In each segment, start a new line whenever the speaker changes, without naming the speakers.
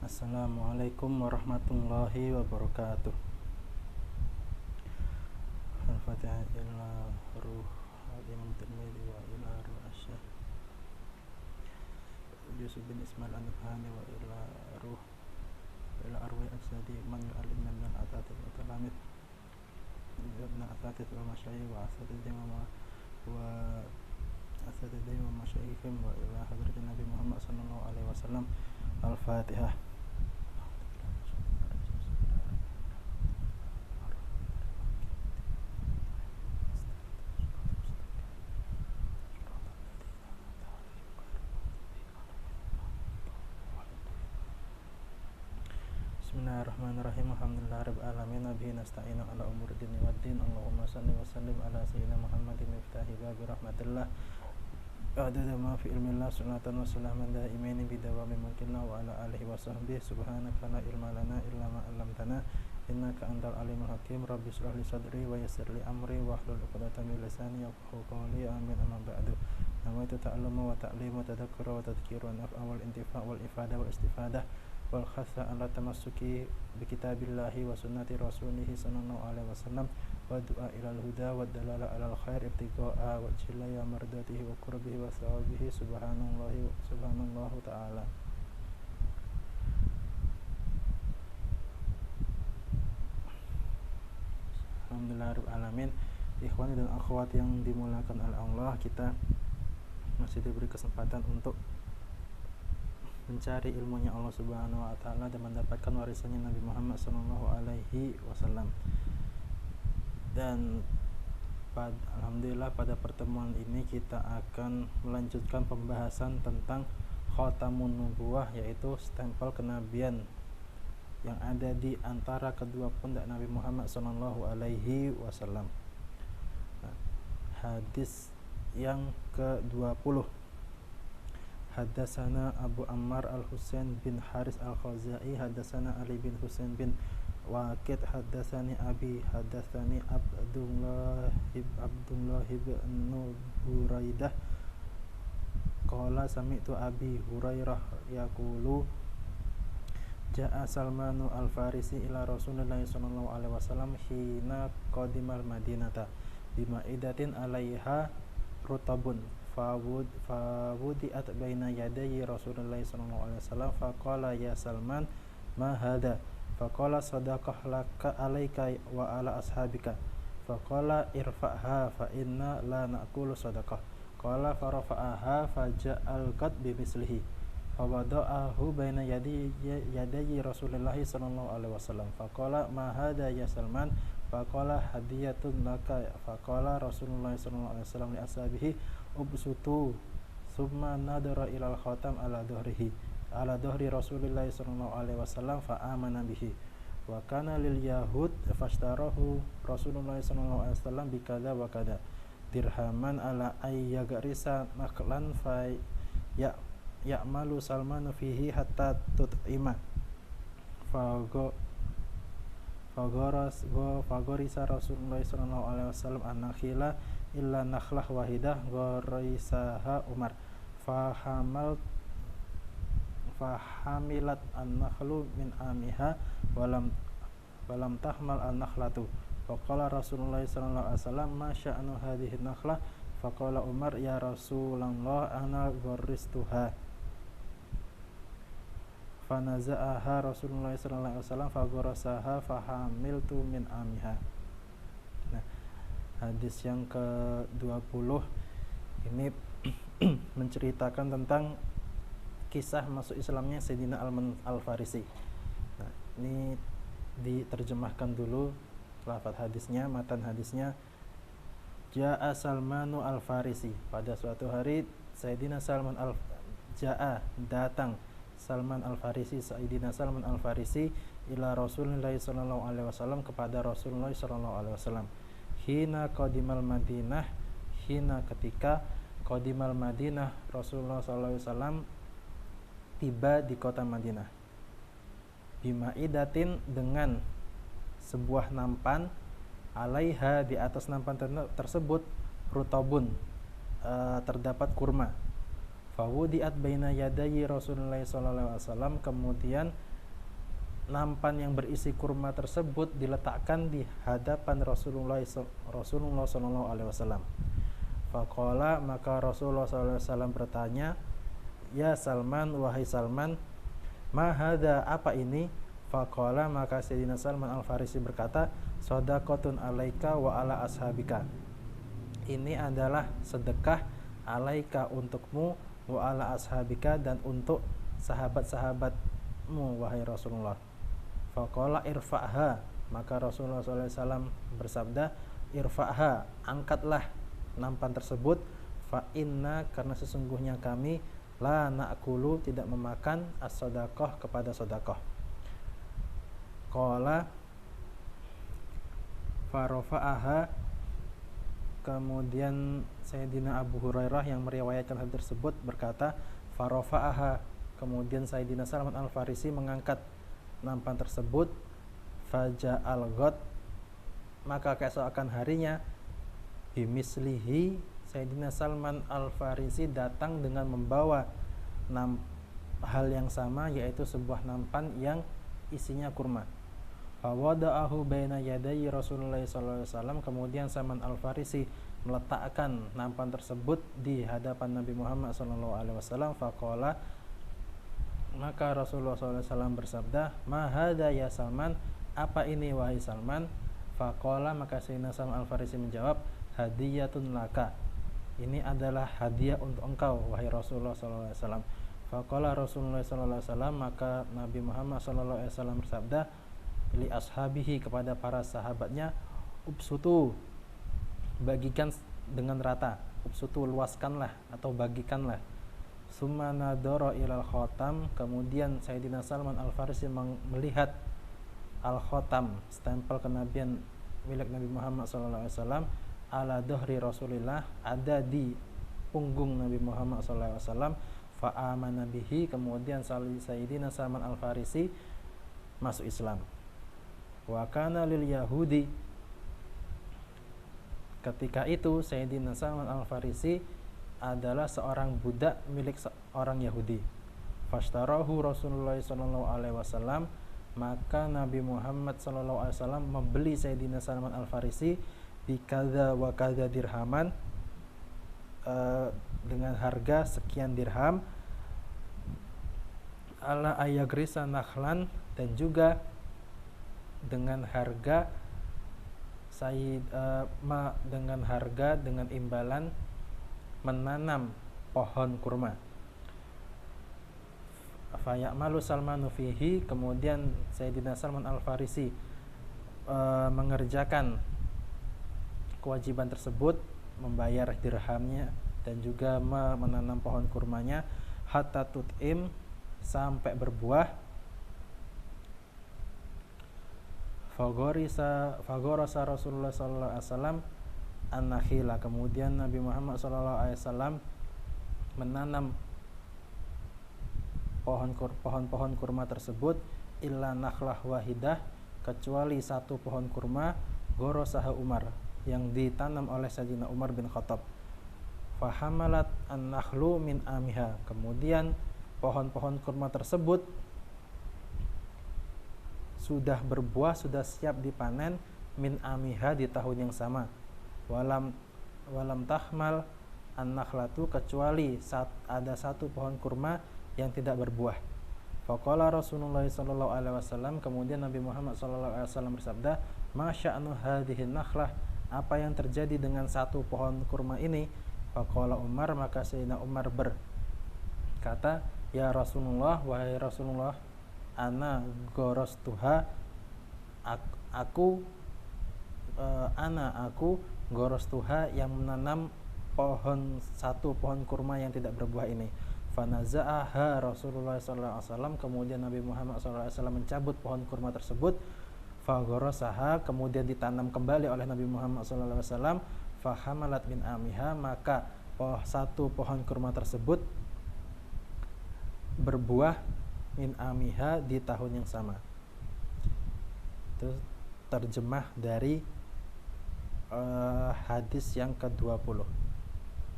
Assalamualaikum warahmatullahi wabarakatuh. Al-Fatihah ila ruh al-imam Tirmidzi wa ila ruh asyah Yusuf bin Ismail an-Nabhani wa ila ruh ila arwah ajsadi man yu'allimna min al-athathith wa talamid ibn al-athathith wa masyayikh wa asatidhihim wa masyayikhim wa ila hadratin Nabi Muhammad sallallahu alaihi wasallam. Al-Fatihah. Bismillahirrahmanirrahim. Alhamdulillahirabbil alamin. Nabihi nasta'inu ala umuri dini waddin. Allahumma salli wa sallim ala sayyidina Muhammadin miftahi babi rahmatillah. Adada ma fi ilmillah sunnatan wa salaman daimaini bidawami mulkillah wa ala alihi wa sahbihi. Subhanaka la ilma lana illa ma 'allamtana innaka antal alimul hakim. Rabbi shrah li sadri wa yassir li amri wa hlul 'uqdatam min lisani yafqahu qawli. Amin. Amma ba'du. Nawaitu ta'alluma wa ta'limu wa tadhakkura wa tadhkira wa naf'a wal intifa' wal ifadah wal istifadah wal khassa ala tamassuki bi kitabillahi wa sunnati rasulih sallallahu alaihi wasallam wa du'a ilal huda wa dalala alal khair ibtigha'a wa jilla mardatihi wa qurbihi wa sawabihi subhanallahu ta'ala. Alhamdulillahirabbil alamin. Ikhwani dan akhwat yang dimuliakan oleh Allah, kita masih diberi kesempatan untuk mencari ilmunya Allah Subhanahu wa taala dan mendapatkan warisannya Nabi Muhammad sallallahu alaihi wasallam. Dan alhamdulillah pada pertemuan ini kita akan melanjutkan pembahasan tentang khatamun nubuwah, yaitu stempel kenabian yang ada di antara kedua pundak Nabi Muhammad sallallahu alaihi wasallam. Hadis yang ke-20. Haddatsana Abu Ammar al-Husain bin Haris al-Khazai, haddatsana Ali bin Husain bin Waqid, haddatsani Abi, haddatsani Abdullah ibn Buraidah qala sami'tu Abi Hurairah yaqulu ja'a Salmanu al-Farisi ila Rasulillah sallallahu alaihi wasallam hina qadimal Madinata bima'idatin 'alaiha rutabun fawudi'at baina yadayi Rasulullah sallallahu alaihi wasallam faqala ya Salman ma hadha faqala sadaqah laka alaika wa ala ashabika faqala irfa'ha fa inna la na'kulu sadaqah qala farafa'aha faja'alqat bimislihi fawada'ahu baina yadayi Rasulullah sallallahu alaihi wasallam faqala ma hadha ya Salman faqala hadiyatun laka faqala Rasulullah sallallahu alaihi wasallam li ashabihi ubsutu summa nadara ilal khatam ala dhahri Rasulullah sallallahu alaihi wasallam fa amana bihi wa kana lil yahud fashtarahu Rasulullah sallallahu alaihi wasallam bikada wa kada dirhaman ala ayyagrisa naklan fa ya'malu Salman fihi hatta tut'ima fagorisa Rasulullah sallallahu alaihi wasallam an-nakhila illa nakhlah wahidah gharisaha Umar fahamilat an-nakhlu min amiha walam tahmal an-nakhlatu faqala Rasulullah sallallahu alaihi wasallam ma sya'nu hadhihi an-nakhlah faqala Umar ya Rasulullah ana gharistuha fanaza'aha Rasulullah sallallahu alaihi wasallam fagharasaha fahamiltu min amiha. Nah, hadis yang ke-20 ini menceritakan tentang kisah masuk Islamnya Sayyidina Al-Farisi. Nah, ini diterjemahkan dulu lafaz hadisnya, matan hadisnya. Ja'a Salmanu Al-Farisi. Pada suatu hari Sayyidina datang Salman Al-Farisi, Sayyidina Salman Al-Farisi ila Rasulullah sallallahu alaihi wasallam, kepada Rasulullah sallallahu alaihi wasallam. Hina ketika qadimal Madinah, Rasulullah sallallahu alaihi wasallam tiba di kota Madinah. Bimaidatin, dengan sebuah nampan, alaiha, di atas nampan tersebut rutabun, terdapat kurma. Fawudi'at baina yadayi Rasulullah sallallahu alaihi wasallam, kemudian nampan yang berisi kurma tersebut diletakkan di hadapan Rasulullah Sallallahu Alaihi Wasallam. Faqala, maka Rasulullah Sallallahu Alaihi Wasallam bertanya, ya Salman, wahai Salman, ma hadza, apa ini? Faqala, maka Sayyidina Salman Al-Farisi berkata, shadaqatun alaika wa ala ashabika. Ini adalah sedekah alaika, untukmu, wa ala ashabika, dan untuk sahabat-sahabatmu, wahai Rasulullah. Faqala irfa'ha, maka Rasulullah SAW bersabda, irfa'ha, angkatlah nampan tersebut, fa inna, karena sesungguhnya kami la na'kulu, tidak memakan as-sadaqah, kepada sedekah. Qala farafa'aha, kemudian Sayyidina Abu Hurairah yang meriwayatkan hal tersebut berkata, farafa'aha, kemudian Sayyidina Salman Al-Farisi mengangkat nampan tersebut, faja'al ghad, maka keesokan harinya, bimislihi, Sayyidina Salman Al-Farisi datang dengan membawa hal yang sama, yaitu sebuah nampan yang isinya kurma. Fawada'ahu baina yadayi Rasulullah SAW, kemudian Salman Al-Farisi meletakkan nampan tersebut di hadapan Nabi Muhammad SAW. Faqala, maka Rasulullah SAW bersabda, ma hadza ya Salman, apa ini wahai Salman? Faqala, maka Sayyidina Salman Al-Farisi menjawab, hadiyatun laka, ini adalah hadiah untuk engkau wahai Rasulullah SAW. Faqala Rasulullah SAW, maka Nabi Muhammad SAW bersabda, li ashabihi, kepada para sahabatnya, ubsutu, bagikan dengan rata, ubsutu, luaskanlah atau bagikanlah. Summa nadara ilal khotam, kemudian Sayyidina Salman Al-Farisi melihat al-khotam, stempel kenabian milik Nabi Muhammad SAW, ala dhahri Rasulillah, ada di punggung Nabi Muhammad SAW. Fa'amana bihi, kemudian Sayyidina Salman Al-Farisi masuk Islam. Wa kana lil Yahudi, ketika itu Sayyidina Salman Al-Farisi adalah seorang budak milik seorang Yahudi. Fashtarahu Rasulullah SAW, maka Nabi Muhammad SAW membeli Sayyidina Salman Al-Farisi bikadza wa kadza dirhaman, dengan harga sekian dirham, ala ayagrisa nakhlan, dan juga dengan harga dengan imbalan menanam pohon kurma. Fayamalu Salmanu fihi, kemudian Sayyidina Salman Al-Farisi mengerjakan kewajiban tersebut, membayar dirhamnya dan juga menanam pohon kurmanya, hatta tut'im, sampai berbuah. Fagorasa Rasulullah sallallahu alaihi wasallam an-nakhila, kemudian Nabi Muhammad sallallahu alaihi wasallam menanam pohon-pohon kurma tersebut, illa nakhlah wahidah, kecuali satu pohon kurma, gorosaha Umar, yang ditanam oleh Sayyidina Umar bin Khattab. Fahamalat an-nakhlu min amiha, kemudian pohon-pohon kurma tersebut sudah berbuah, sudah siap dipanen, min amiha, di tahun yang sama. Walam tahmal an-nakhlatu, kecuali ada satu pohon kurma yang tidak berbuah. Faqala Rasulullah sallallahu alaihi wasallam, kemudian Nabi Muhammad sallallahu alaihi wasallam bersabda, ma sya'nu hadhihi nakhlah, apa yang terjadi dengan satu pohon kurma ini? Faqala Umar, maka Sayyidina Umar berkata, ya Rasulullah, wahai Rasulullah, ana gorostuha, aku gorostuha, yang menanam satu pohon kurma yang tidak berbuah ini. Fanaza'aha Rasulullah SAW, kemudian Nabi Muhammad SAW mencabut pohon kurma tersebut. Fagorosaha, kemudian ditanam kembali oleh Nabi Muhammad SAW. Fahamalat min amiha, maka satu pohon kurma tersebut berbuah min amiha, di tahun yang sama. Itu terjemah dari hadis yang ke-20.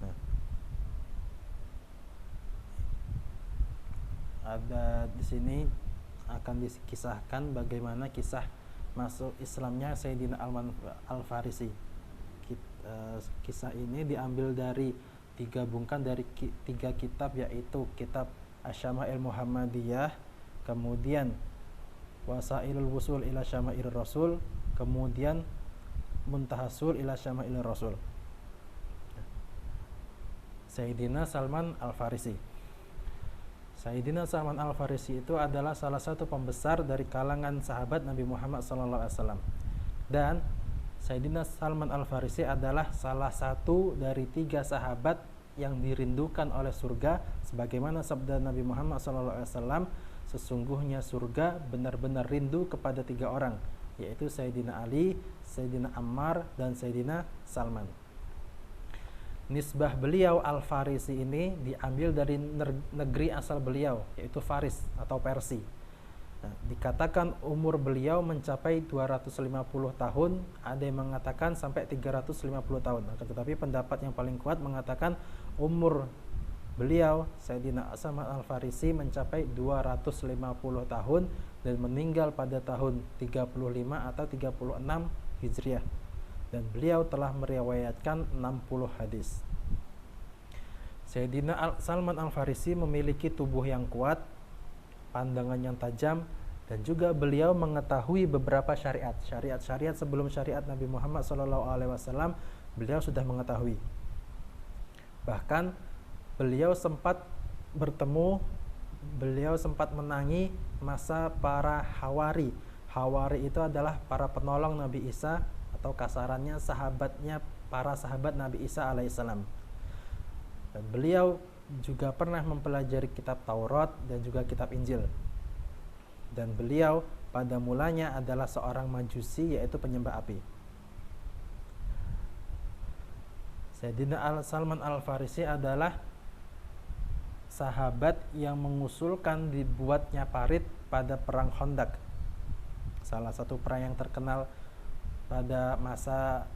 Nah, ada di sini akan dikisahkan bagaimana kisah masuk Islamnya Sayyidina Salman Al-Farisi. Kisah ini diambil dari digabungkan dari 3 kitab, yaitu kitab Asy-Syama'il Muhammadiyah, kemudian Wasailul Wusul ila Syama'il Rasul, kemudian Muntahasul ila Syama'il Rasul. Sayyidina Salman Al-Farisi. Sayyidina Salman Al-Farisi itu adalah salah satu pembesar dari kalangan sahabat Nabi Muhammad SAW. Dan Sayyidina Salman Al-Farisi adalah salah satu dari 3 sahabat yang dirindukan oleh surga, sebagaimana sabda Nabi Muhammad SAW, sesungguhnya surga benar-benar rindu kepada 3 orang, yaitu Sayyidina Ali, Sayyidina Ammar, dan Sayyidina Salman. Nisbah beliau Al-Farisi ini diambil dari negeri asal beliau, yaitu Faris atau Persia. Nah, dikatakan umur beliau mencapai 250 tahun, ada yang mengatakan sampai 350 tahun. Tetapi pendapat yang paling kuat mengatakan umur beliau Sayyidina Salman Al-Farisi mencapai 250 tahun dan meninggal pada tahun 35 atau 36 Hijriah. Dan beliau telah meriwayatkan 60 hadis. Sayyidina Salman Al-Farisi memiliki tubuh yang kuat, pandangan yang tajam, dan juga beliau mengetahui beberapa syariat sebelum syariat Nabi Muhammad SAW. Beliau sudah mengetahui. Bahkan beliau sempat menangi masa para Hawari. Hawari itu adalah para penolong Nabi Isa, atau kasarannya sahabatnya para sahabat Nabi Isa alaihissalam. Dan beliau juga pernah mempelajari kitab Taurat dan juga kitab Injil. Dan beliau pada mulanya adalah seorang Majusi, yaitu penyembah api. Sayyidina Salman Al-Farisi adalah sahabat yang mengusulkan dibuatnya parit pada perang Khandaq, salah satu perang yang terkenal pada masa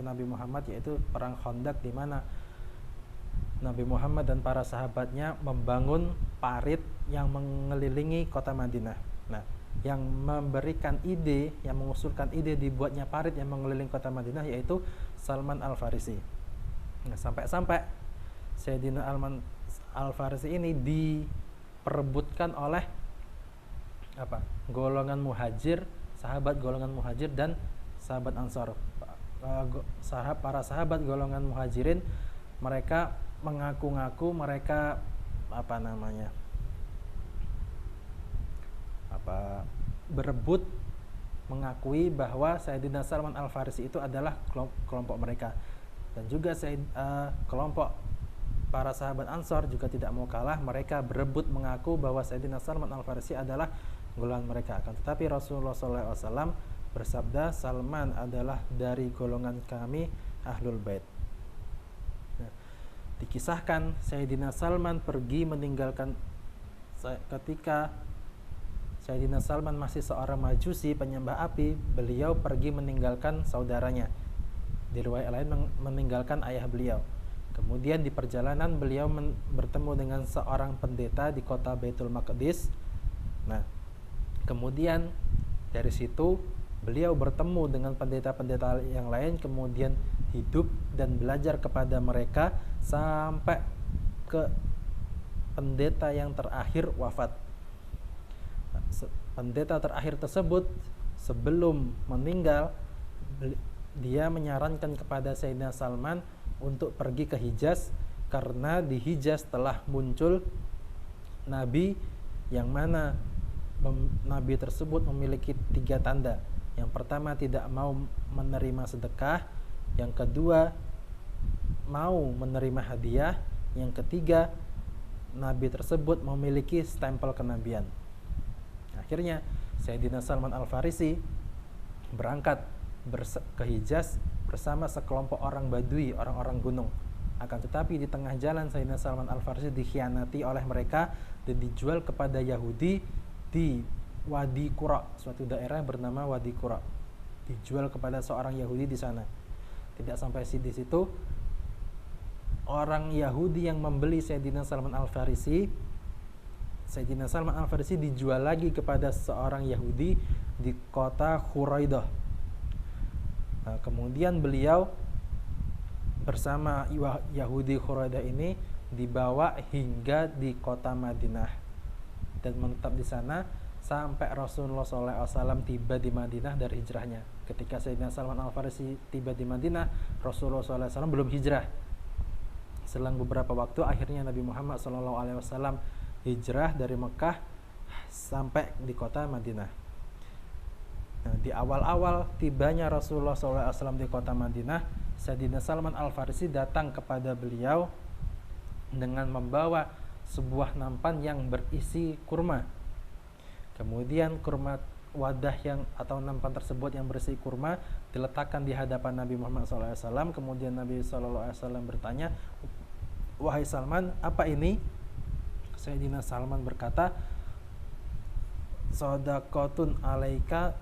Nabi Muhammad, yaitu perang Khandaq, di mana Nabi Muhammad dan para sahabatnya membangun parit yang mengelilingi kota Madinah. Nah, yang memberikan ide, yang mengusulkan ide dibuatnya parit yang mengelilingi kota Madinah yaitu Salman Al-Farisi. Nah, sampai-sampai Sayyidina Salman Al-Farisi ini diperebutkan oleh golongan muhajir, sahabat golongan muhajir dan sahabat ansor. Para sahabat golongan muhajirin, mereka mengaku-ngaku mereka berebut mengakui bahwa Sayyidina Salman Al-Farisi itu adalah kelompok mereka. Dan juga kelompok para sahabat ansor juga tidak mau kalah, mereka berebut mengaku bahwa Sayyidina Salman Al-Farisi adalah golongan mereka. Akan tetapi Rasulullah SAW bersabda, Salman adalah dari golongan kami Ahlul Bait. Nah, dikisahkan Sayyidina Salman pergi meninggalkan, ketika Sayyidina Salman masih seorang Majusi penyembah api, beliau pergi meninggalkan saudaranya. Di riwayat lain meninggalkan ayah beliau. Kemudian di perjalanan beliau bertemu dengan seorang pendeta di kota Baitul Maqdis. Nah, kemudian dari situ beliau bertemu dengan pendeta-pendeta yang lain, kemudian hidup dan belajar kepada mereka sampai ke pendeta yang terakhir wafat. Pendeta terakhir tersebut sebelum meninggal, dia menyarankan kepada Sayyidina Salman untuk pergi ke Hijaz, karena di Hijaz telah muncul nabi yang mana nabi tersebut memiliki 3 tanda. Yang pertama, tidak mau menerima sedekah. Yang kedua, mau menerima hadiah. Yang ketiga, nabi tersebut memiliki stempel kenabian. Akhirnya Sayyidina Salman Al-Farisi berangkat ke Hijaz bersama sekelompok orang Badui, orang-orang gunung. Akan tetapi di tengah jalan Sayyidina Salman Al-Farisi dikhianati oleh mereka dan dijual kepada Yahudi di Wadi Qura, suatu daerah bernama Wadi Qura. Dijual kepada seorang Yahudi di sana. Tidak sampai di situ, orang Yahudi yang membeli Sayyidina Salman Al-Farisi Sayyidina Salman Al-Farisi dijual lagi kepada seorang Yahudi di kota Khuraidah. Nah, kemudian beliau bersama Yahudi Khuraidah ini dibawa hingga di kota Madinah dan menetap di sana sampai Rasulullah SAW tiba di Madinah dari hijrahnya. Ketika Sayyidina Salman Al-Farisi tiba di Madinah, Rasulullah SAW belum hijrah. Selang beberapa waktu, akhirnya Nabi Muhammad SAW hijrah dari Mekah sampai di kota Madinah. Nah, di awal-awal tibanya Rasulullah SAW di kota Madinah, Sayyidina Salman Al-Farisi datang kepada beliau dengan membawa sebuah nampan yang berisi kurma. Kemudian kurma wadah yang atau nampan tersebut yang berisi kurma diletakkan di hadapan Nabi Muhammad SAW. Kemudian Nabi SAW bertanya, "Wahai Salman, apa ini?" Sayyidina Salman berkata, "Shadaqatun alaika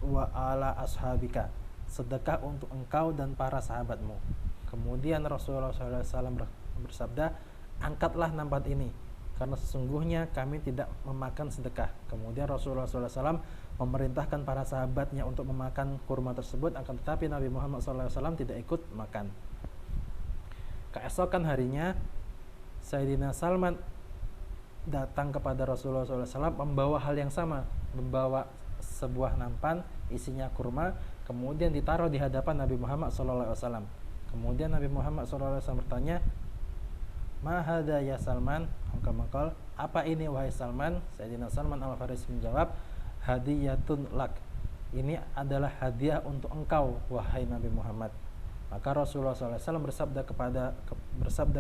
wa ala ashabika." Sedekah untuk engkau dan para sahabatmu. Kemudian Rasulullah SAW bersabda, "Angkatlah nampan ini, karena sesungguhnya kami tidak memakan sedekah." Kemudian Rasulullah SAW memerintahkan para sahabatnya untuk memakan kurma tersebut, akan tetapi Nabi Muhammad SAW tidak ikut makan. Keesokan harinya, Sayyidina Salman datang kepada Rasulullah SAW membawa hal yang sama, membawa sebuah nampan isinya kurma, kemudian ditaruh di hadapan Nabi Muhammad SAW. Kemudian Nabi Muhammad SAW bertanya, "Ma hadza ya Salman?" Maka "Apa ini wahai Salman?" Sayyidina Salman Al-Farisi menjawab, "Hadiyatun lak." Ini adalah hadiah untuk engkau wahai Nabi Muhammad. Maka Rasulullah SAW bersabda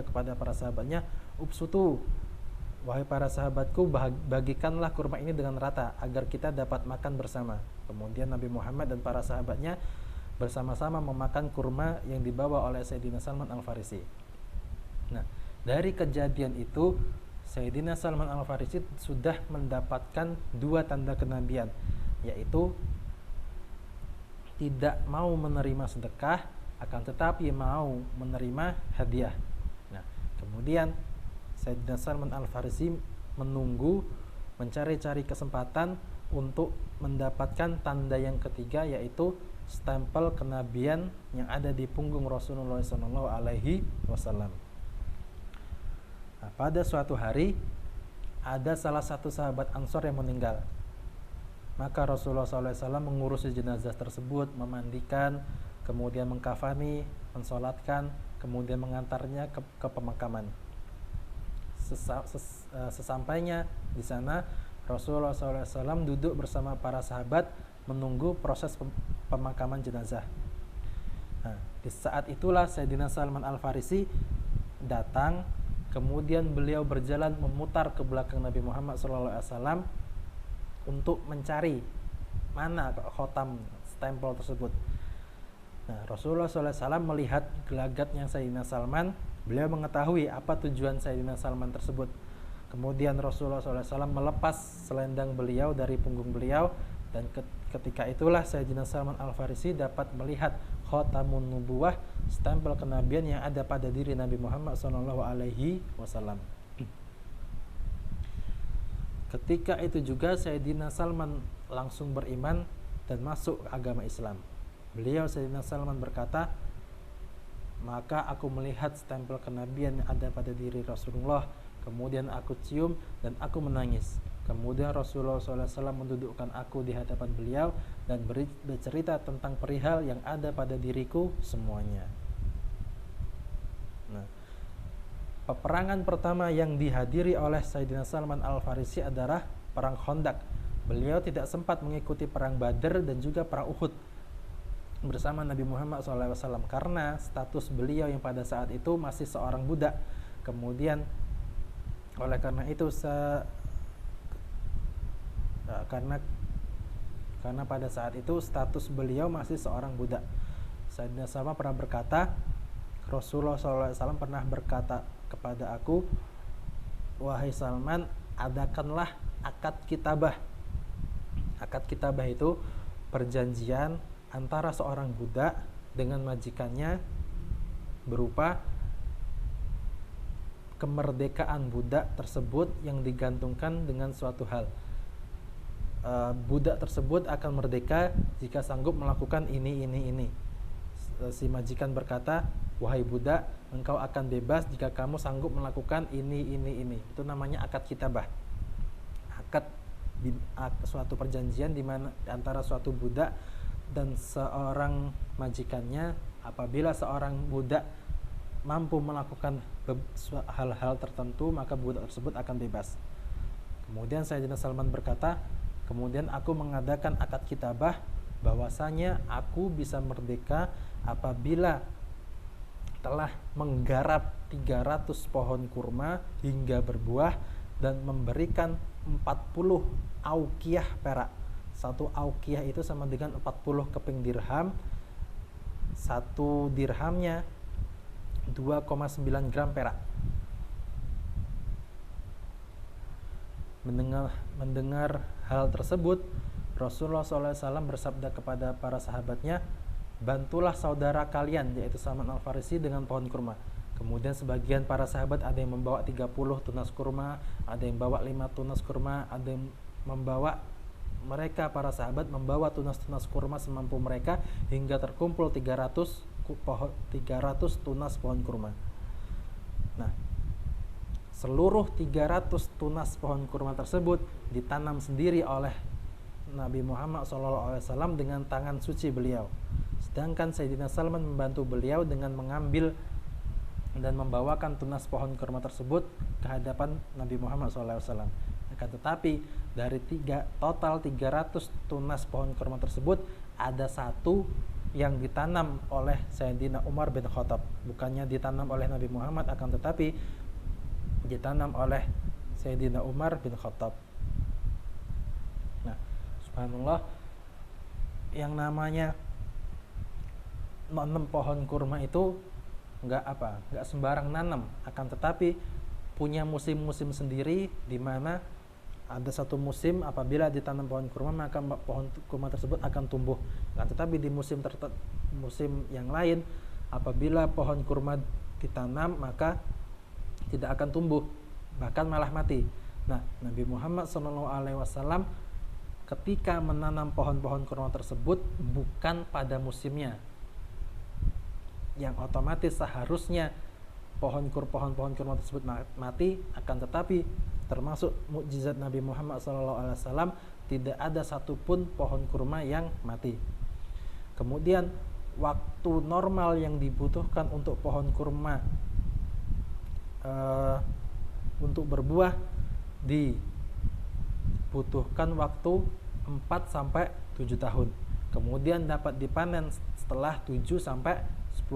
kepada para sahabatnya, "Ubsutu, wahai para sahabatku, bagikanlah kurma ini dengan rata agar kita dapat makan bersama." Kemudian Nabi Muhammad dan para sahabatnya bersama-sama memakan kurma yang dibawa oleh Sayyidina Salman Al-Farisi. Nah, dari kejadian itu Sayyidina Salman Al-Farisi sudah mendapatkan dua tanda kenabian, yaitu tidak mau menerima sedekah, akan tetapi mau menerima hadiah. Nah, kemudian Sayyidina Salman Al-Farisi menunggu, mencari-cari kesempatan untuk mendapatkan tanda yang ketiga, yaitu stempel kenabian yang ada di punggung Rasulullah SAW. Nah, pada suatu hari ada salah satu sahabat Ansor yang meninggal. Maka Rasulullah SAW mengurusi jenazah tersebut, memandikan, kemudian mengkafani, mensolatkan, kemudian mengantarnya ke pemakaman. Sesampainya di sana, Rasulullah SAW duduk bersama para sahabat menunggu proses pemakaman jenazah. Nah, di saat itulah Sayyidina Salman Al-Farisi datang. Kemudian beliau berjalan memutar ke belakang Nabi Muhammad SAW untuk mencari mana khotam stempel tersebut. Nah, Rasulullah SAW melihat gelagatnya Sayyidina Salman. Beliau mengetahui apa tujuan Sayyidina Salman tersebut. Kemudian Rasulullah SAW melepas selendang beliau dari punggung beliau, dan ketika itulah Sayyidina Salman Al-Farisi dapat melihat khotamun nubuwah, stempel kenabian yang ada pada diri Nabi Muhammad SAW. Ketika itu juga Sayyidina Salman langsung beriman dan masuk agama Islam. Beliau Sayyidina Salman berkata, "Maka aku melihat stempel kenabian yang ada pada diri Rasulullah, kemudian aku cium dan aku menangis. Kemudian Rasulullah SAW mendudukkan aku di hadapan beliau dan bercerita tentang perihal yang ada pada diriku semuanya." Nah, peperangan pertama yang dihadiri oleh Sayyidina Salman Al-Farisi adalah perang Khandaq. Beliau tidak sempat mengikuti perang Badar dan juga perang Uhud bersama Nabi Muhammad SAW karena status beliau yang pada saat itu masih seorang budak. Kemudian oleh karena itu karena pada saat itu status beliau masih seorang budak. Sayyidina Salman pernah berkata, Rasulullah SAW pernah berkata kepada aku, "Wahai Salman, adakanlah akad kitabah." Akad kitabah itu perjanjian antara seorang budak dengan majikannya berupa kemerdekaan budak tersebut yang digantungkan dengan suatu hal. Budak tersebut akan merdeka jika sanggup melakukan ini. Si majikan berkata, wahai budak, engkau akan bebas jika kamu sanggup melakukan ini. Itu namanya akad kitabah. Akad suatu perjanjian di mana antara suatu budak dan seorang majikannya. Apabila seorang budak mampu melakukan hal-hal tertentu, maka budak tersebut akan bebas. Kemudian Sayyidina Salman berkata, kemudian aku mengadakan akad kitabah bahwasanya aku bisa merdeka apabila telah menggarap 300 pohon kurma hingga berbuah dan memberikan 40 auqiyah perak. Satu auqiyah itu sama dengan 40 keping dirham. Satu dirhamnya 2,9 gram perak. Mendengar hal tersebut, Rasulullah SAW bersabda kepada para sahabatnya, bantulah saudara kalian, yaitu Salman Al-Farisi, dengan pohon kurma. Kemudian sebagian para sahabat ada yang membawa 30 tunas kurma, ada yang membawa 5 tunas kurma, ada yang membawa, mereka para sahabat membawa tunas-tunas kurma semampu mereka hingga terkumpul 300 tunas pohon kurma. Nah, seluruh 300 tunas pohon kurma tersebut ditanam sendiri oleh Nabi Muhammad SAW dengan tangan suci beliau. Sedangkan Sayyidina Salman membantu beliau dengan mengambil dan membawakan tunas pohon kurma tersebut ke hadapan Nabi Muhammad SAW. Akan tetapi dari total 300 tunas pohon kurma tersebut, ada satu yang ditanam oleh Sayyidina Umar bin Khattab. Bukannya ditanam oleh Nabi Muhammad, akan tetapi ditanam oleh Sayyidina Umar bin Khattab. Nah, subhanallah, yang namanya nanam pohon kurma itu enggak sembarang nanam, akan tetapi punya musim-musim sendiri, di mana ada satu musim apabila ditanam pohon kurma maka pohon kurma tersebut akan tumbuh. Nah, tetapi di musim yang lain apabila pohon kurma ditanam maka tidak akan tumbuh, bahkan malah mati. Nah, Nabi Muhammad SAW ketika menanam pohon-pohon kurma tersebut bukan pada musimnya, yang otomatis seharusnya pohon kurma tersebut mati. Akan tetapi termasuk mukjizat Nabi Muhammad SAW, tidak ada satupun pohon kurma yang mati. Kemudian waktu normal yang dibutuhkan untuk pohon kurma untuk berbuah dibutuhkan waktu 4-7 tahun. Kemudian dapat dipanen setelah 7-10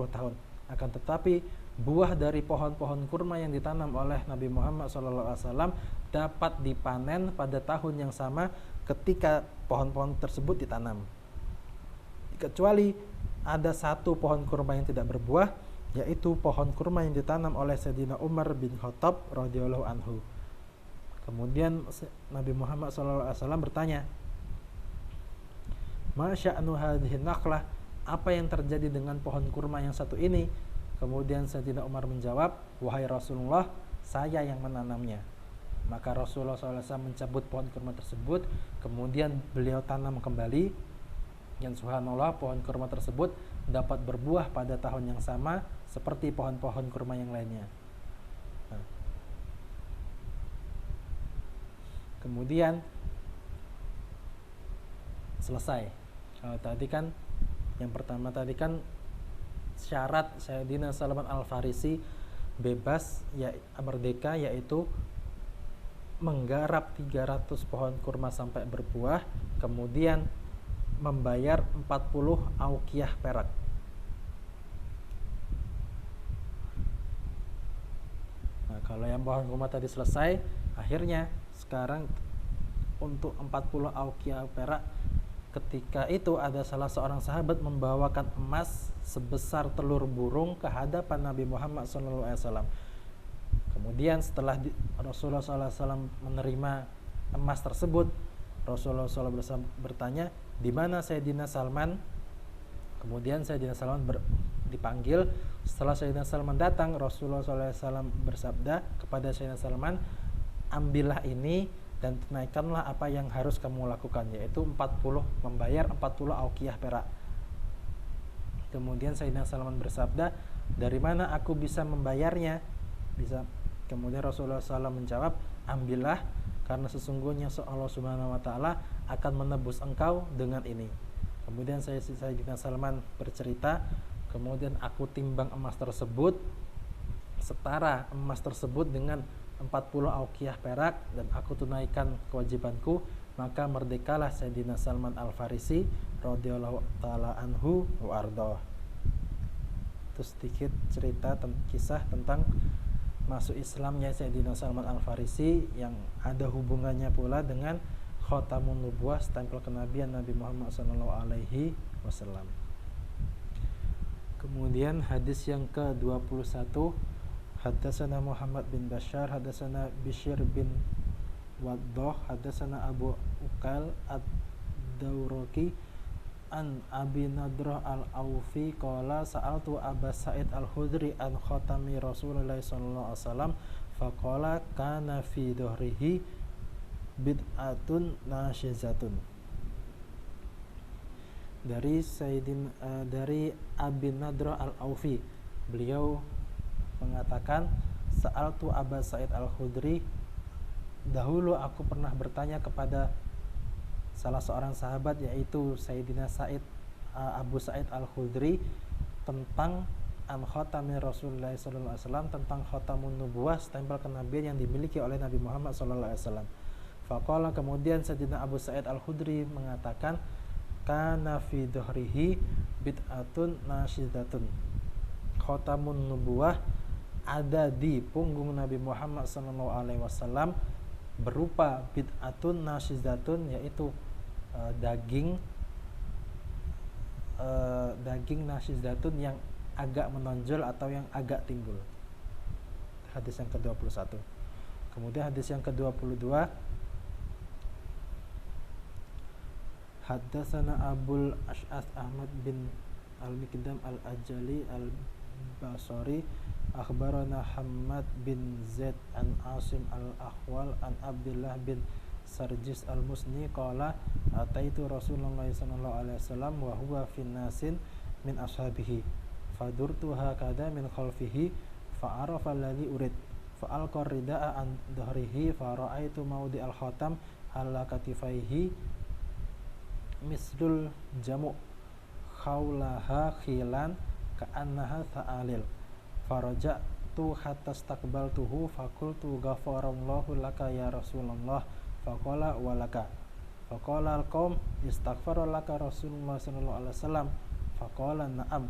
tahun. Akan tetapi buah dari pohon-pohon kurma yang ditanam oleh Nabi Muhammad SAW dapat dipanen pada tahun yang sama ketika pohon-pohon tersebut ditanam, kecuali ada satu pohon kurma yang tidak berbuah, yaitu pohon kurma yang ditanam oleh Sayyidina Umar bin Khattab radhiyallahu anhu. Kemudian Nabi Muhammad SAW bertanya, ma sya'nu hadhihi naqlah, apa yang terjadi dengan pohon kurma yang satu ini? Kemudian Sayyidina Umar menjawab, wahai Rasulullah, saya yang menanamnya. Maka Rasulullah SAW mencabut pohon kurma tersebut, kemudian beliau tanam kembali, dan subhanallah pohon kurma tersebut dapat berbuah pada tahun yang sama seperti pohon-pohon kurma yang lainnya. Nah, kemudian selesai. Kalau tadi kan yang pertama tadi kan syarat Sayyidina Salman Al-Farisi bebas, ya merdeka, yaitu menggarap 300 pohon kurma sampai berbuah, kemudian membayar 40 auqiyah perak. Nah, kalau yang pohon kurma tadi selesai, akhirnya sekarang untuk 40 auqiyah perak, ketika itu ada salah seorang sahabat membawakan emas sebesar telur burung ke hadapan Nabi Muhammad SAW. Kemudian setelah Rasulullah SAW menerima emas tersebut, Rasulullah SAW bertanya, di mana Sayyidina Salman? Kemudian Sayyidina Salman dipanggil. Setelah Sayyidina Salman datang, Rasulullah SAW bersabda kepada Sayyidina Salman, ambillah ini dan tunaikanlah apa yang harus kamu lakukan, yaitu membayar 40 auqiyah perak. Kemudian Sayyidina Salman bersabda, dari mana aku bisa membayarnya? Kemudian Rasulullah SAW menjawab, ambillah, karena sesungguhnya Allah Subhanahu wa Ta'ala akan menebus engkau dengan ini. Kemudian Sayyidina Salman bercerita, kemudian aku timbang emas tersebut, setara emas tersebut dengan 40 auqiyah perak, dan aku tunaikan kewajibanku, maka merdekalah Sayyidina Salman Al-Farisi radhiyallahu ta'ala anhu wa ardhah. Itu sedikit cerita kisah tentang masuk Islamnya Sayyidina Salman Al-Farisi, yang ada hubungannya pula dengan Khatamun Nubuwah, stempel kenabian Nabi Muhammad SAW. Kemudian hadis yang ke-21, Haddatsana Muhammad bin Bashar, Haddatsana Bishr bin Waddah, Haddatsana Abu Uqal ad-Dawraqi an Abi Nadrah al-Aufi qala sa'altu Aba Sa'id al-Khudri an khatami Rasulullah sallallahu alaihi wasallam faqala kana fi dhahrihi bid'atun nasyizatun. Dari Abi Nadrah al-Aufi, beliau mengatakan, sa'altu Aba Sa'id al-Khudri, dahulu aku pernah bertanya kepada salah seorang sahabat, yaitu Sayyidina Abu Sa'id al-Khudri, tentang an khatami Rasulullah sallallahu alaihi wasallam, tentang khatamun nubuwah, stempel kenabian yang dimiliki oleh Nabi Muhammad sallallahu alaihi wasallam. Faqala, kemudian Sayyidina Abu Sa'id al-Khudri mengatakan, kana fi dhahrihi bid'atun nasyidatun. Khatamun nubuwah ada di punggung Nabi Muhammad sallallahu alaihi wasallam berupa bid'atun nasyidatun, yaitu daging nasyidatun yang agak menonjol atau yang agak timbul. Hadis yang ke-21. Kemudian hadis yang ke-22, Haddatsana Abul Ash'ath Ahmad bin Al-Miqdam Al-Ajali Al-Basri akhbarana Hammad bin Zaid an Asim Al-Akhwal an Abdullah bin Sarjis Al-Musni qala ataitu Rasulullah sallallahu alaihi wasallam wa huwa fin nasin min ashabihi fadurtu hakada min khalfihi fa'arafa alladhi urid fa'alqa rida'a an dhahrihi fara'aitu mawdi al-khatam ala katifaihi mislul jamu khawlaha khilan ka'annaha tha'alil faraja'tu hatta istaqbaltuhu faqultu ghafarallahu laka ya Rasulullah faqala walaka faqala al-qaum istaghfara laka Rasulullah sallallahu alaihi wasallam faqala na'am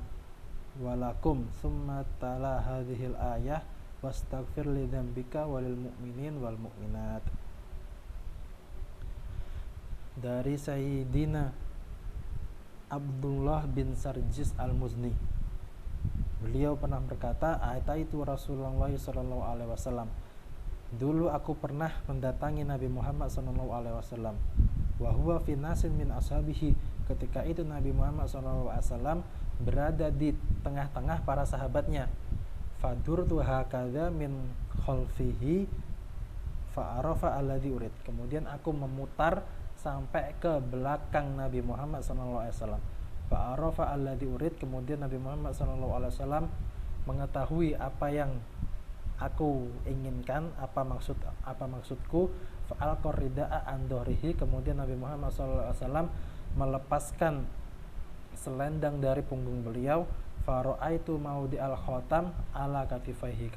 walakum summa tala hadhil ayah wastaghfir li dzambika walil mu'minin wal mu'minat. Dari Sayyidina Abdullah bin Sarjis Al-Muzni, beliau pernah berkata, ataitu Rasulullah sallallahu alaihi wasallam, dulu aku pernah mendatangi Nabi Muhammad sallallahu alaihi wasallam, wa huwa fi nasin min ashabihi, ketika itu Nabi Muhammad sallallahu alaihi wasallam berada di tengah-tengah para sahabatnya. Fadurtu hakadha min khalfihi fa'arafa alladhi urid, kemudian aku memutar sampai ke belakang Nabi Muhammad SAW. Fa'arafa alladhi urid, kemudian Nabi Muhammad SAW mengetahui apa yang aku inginkan, apa maksudku. Fa'alqa rida'a an dhahrihi, kemudian Nabi Muhammad SAW melepaskan selendang dari punggung beliau. Fara'aitu maudi al-khatam ala katifaihi,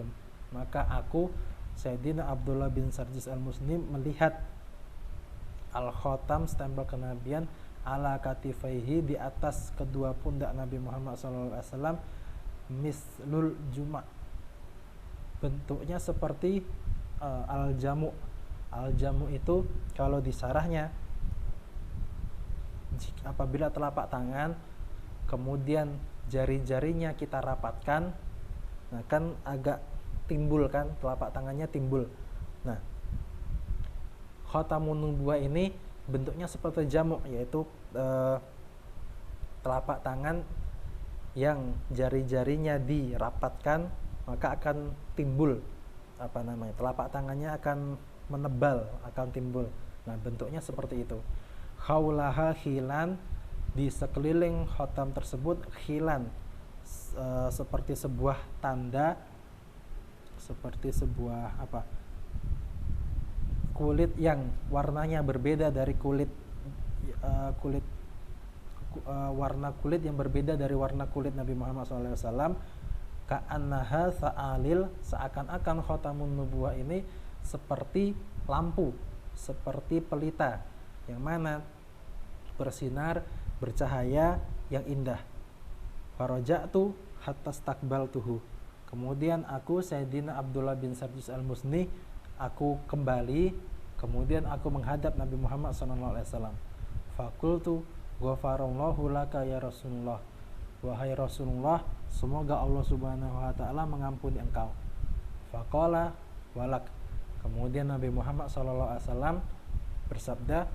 maka aku, Sayyidina Abdullah bin Sarjis Al-Muslim, melihat al-khatam, stempel kenabian, ala katifaihi, di atas kedua pundak Nabi Muhammad SAW, mislul juma', bentuknya seperti al-jamu. Al-jamu itu kalau di sarahnya, apabila telapak tangan kemudian jari-jarinya kita rapatkan, nah kan agak timbul kan, telapak tangannya timbul. Nah, khatamun nubuwah ini bentuknya seperti jamu, yaitu telapak tangan yang jari-jarinya dirapatkan, maka akan timbul telapak tangannya akan menebal, akan timbul. Nah, bentuknya seperti itu. Haulaha khilan, di sekeliling khotam tersebut khilan, seperti sebuah tanda, seperti sebuah kulit yang warnanya berbeda dari warna kulit yang berbeda dari warna kulit Nabi Muhammad SAW. Ka'annaha sa'alil, seakan-akan khatamun nubuwah ini seperti lampu, seperti pelita yang mana bersinar, bercahaya, yang indah. Faraja'tu hatta stakbaltuhu, kemudian aku, Sayyidina Abdullah bin Sarjis al-Musni, aku kembali, kemudian aku menghadap Nabi Muhammad SAW. Fakultu ghafarallahu laka ya Rasulullah, wahai Rasulullah, semoga Allah Subhanahu wa ta'ala mengampuni engkau. Faqala walak, kemudian Nabi Muhammad SAW bersabda,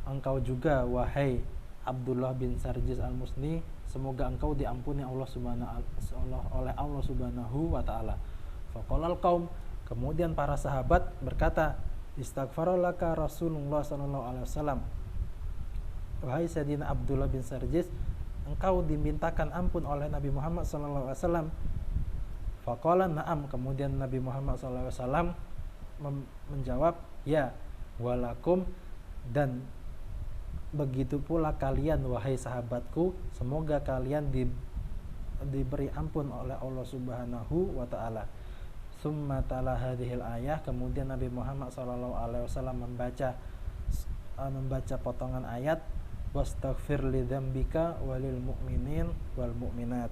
engkau juga wahai Abdullah bin Sarjis al-Musni, semoga engkau diampuni oleh Allah Subhanahu wa ta'ala. Faqalal qaum, kemudian para sahabat berkata, istaghfaralaka Rasulullah SAW, wahai Sayyidina Abdullah bin Sarjis, engkau dimintakan ampun oleh Nabi Muhammad SAW. Faqala na'am, kemudian Nabi Muhammad SAW menjawab, ya, walakum, dan begitu pula kalian wahai sahabatku, semoga kalian diberi ampun oleh Allah Subhanahu wa ta'ala. Summa tala hadhil ayah, kemudian Nabi Muhammad SAW membaca potongan ayat, wastaghfir lidzambika walil mu'minin wal mu'minat,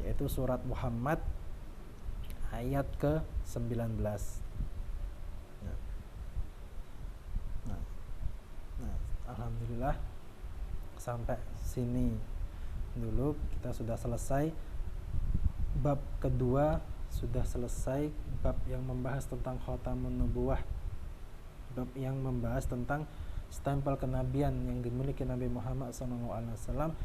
yaitu surat Muhammad ayat ke-19. Alhamdulillah, sampai sini dulu kita sudah selesai. Bab kedua sudah selesai, bab yang membahas tentang khatamun nubuwah, bab yang membahas tentang stempel kenabian yang dimiliki Nabi Muhammad SAW.